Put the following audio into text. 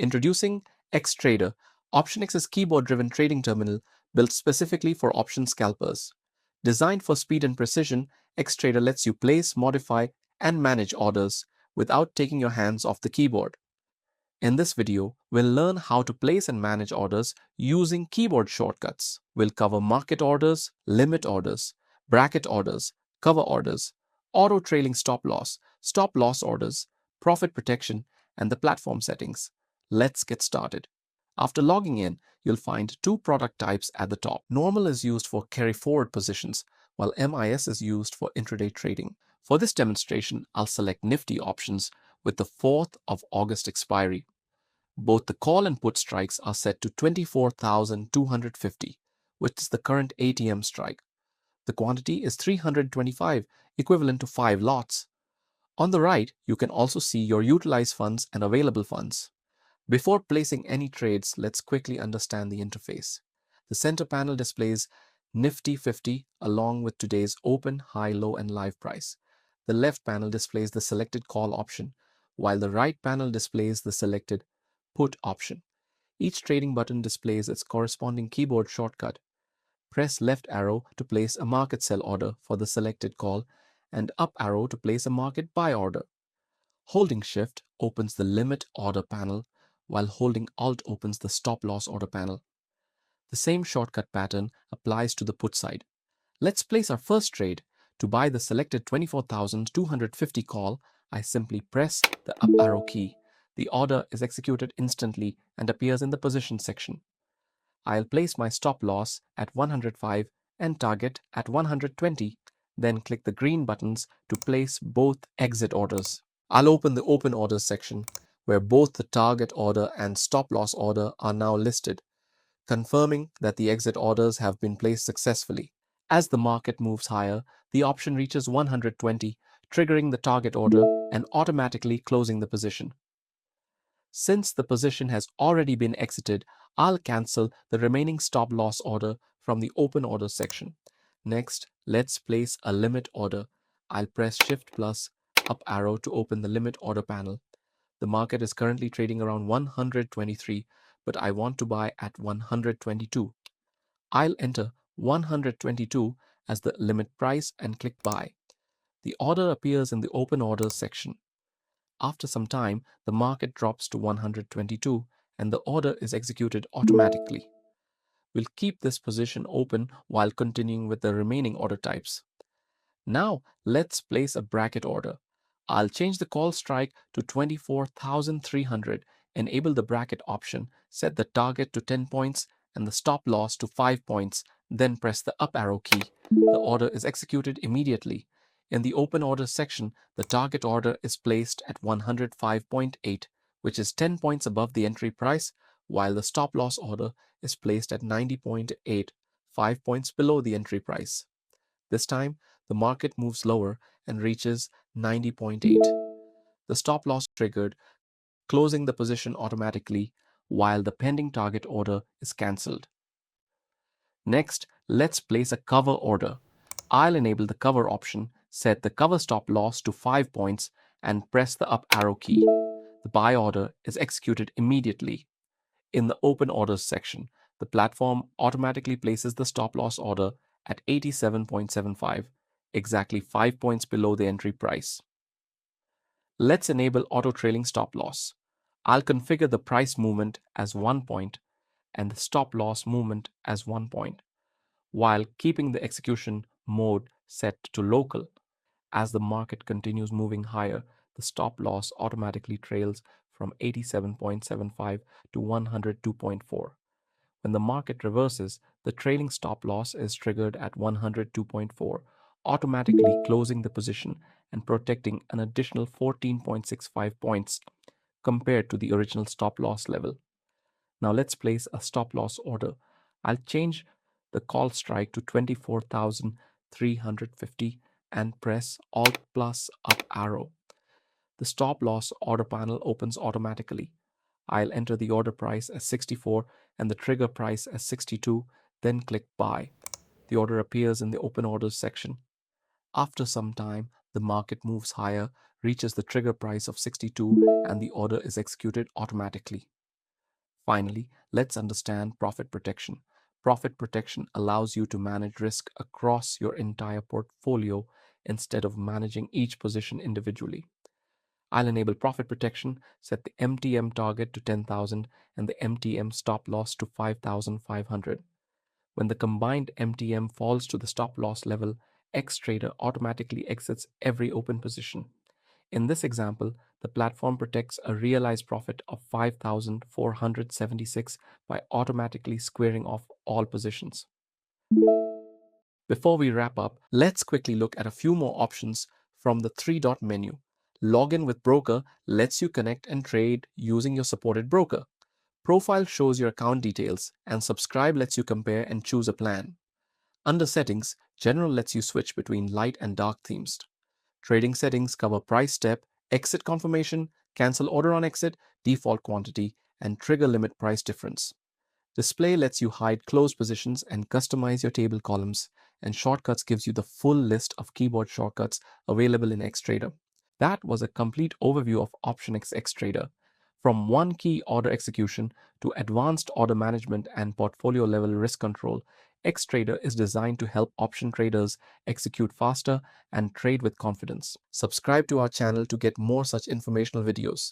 Introducing XTrader, OptionX's keyboard-driven trading terminal built specifically for option scalpers. Designed for speed and precision, XTrader lets you place, modify, and manage orders without taking your hands off the keyboard. In this video, we'll learn how to place and manage orders using keyboard shortcuts. We'll cover market orders, limit orders, bracket orders, cover orders, auto trailing stop loss orders, profit protection, and the platform settings. Let's get started. After logging in, you'll find two product types at the top. Normal is used for carry forward positions, while MIS is used for intraday trading. For this demonstration, I'll select Nifty options with the 4th of August expiry. Both the call and put strikes are set to 24,250, which is the current ATM strike. The quantity is 325, equivalent to 5 lots. On the right, you can also see your utilized funds and available funds. Before placing any trades, let's quickly understand the interface. The center panel displays Nifty 50 along with today's open, high, low, and live price. The left panel displays the selected call option, while the right panel displays the selected put option. Each trading button displays its corresponding keyboard shortcut. Press left arrow to place a market sell order for the selected call and up arrow to place a market buy order. Holding shift opens the limit order panel, while holding alt opens the stop loss order panel. The same shortcut pattern applies to the put side. Let's place our first trade. To buy the selected 24,250 call, I simply press the up arrow key. The order is executed instantly and appears in the position section. I'll place my stop loss at 105 and target at 120, then click the green buttons to place both exit orders. I'll open the open orders section, where both the target order and stop loss order are now listed, confirming that the exit orders have been placed successfully. As the market moves higher, the option reaches 120, triggering the target order and automatically closing the position. Since the position has already been exited, I'll cancel the remaining stop loss order from the open order section. Next, let's place a limit order. I'll press Shift plus up arrow to open the limit order panel. The market is currently trading around 123, but I want to buy at 122. I'll enter 122 as the limit price and click buy. The order appears in the open orders section. After some time, the market drops to 122 and the order is executed automatically. We'll keep this position open while continuing with the remaining order types. Now, let's place a bracket order. I'll change the call strike to 24,300, enable the bracket option, set the target to 10 points and the stop loss to 5 points, then press the up arrow key. The order is executed immediately. In the open order section, the target order is placed at 105.8, which is 10 points above the entry price, while the stop loss order is placed at 90.8, 5 points below the entry price. This time, the market moves lower and reaches 90.8. The stop loss triggered, closing the position automatically, while the pending target order is cancelled. Next, let's place a cover order. I'll enable the cover option, set the cover stop loss to 5 points, and press the up arrow key. The buy order is executed immediately. In the open orders section, the platform automatically places the stop loss order at 87.75, exactly 5 points below the entry price. Let's enable auto trailing stop loss. I'll configure the price movement as 1 point and the stop loss movement as 1 point, while keeping the execution mode set to local. As the market continues moving higher, the stop loss automatically trails from 87.75 to 102.4. When the market reverses, the trailing stop loss is triggered at 102.4, automatically closing the position and protecting an additional 14.65 points compared to the original stop loss level. Now let's place a stop loss order. I'll change the call strike to 24,350 and press Alt plus up arrow. The stop loss order panel opens automatically. I'll enter the order price as 64 and the trigger price as 62, then click buy. The order appears in the open orders section. After some time, the market moves higher, reaches the trigger price of 62, and the order is executed automatically. Finally, let's understand profit protection. Profit protection allows you to manage risk across your entire portfolio instead of managing each position individually. I'll enable profit protection, set the MTM target to 10,000 and the MTM stop loss to 5,500. When the combined MTM falls to the stop loss level, Xtrader automatically exits every open position. In this example, the platform protects a realized profit of 5,476 by automatically squaring off all positions. Before we wrap up, let's quickly look at a few more options from the three-dot menu. Login with broker lets you connect and trade using your supported broker. Profile shows your account details, and subscribe lets you compare and choose a plan. Under settings, general lets you switch between light and dark themes. Trading settings cover price step, exit confirmation, cancel order on exit, default quantity, and trigger limit price difference. Display lets you hide closed positions and customize your table columns, and shortcuts gives you the full list of keyboard shortcuts available in Xtrader. That was a complete overview of OptionX Xtrader. From one key order execution to advanced order management and portfolio level risk control, Xtrader is designed to help option traders execute faster and trade with confidence. Subscribe to our channel to get more such informational videos.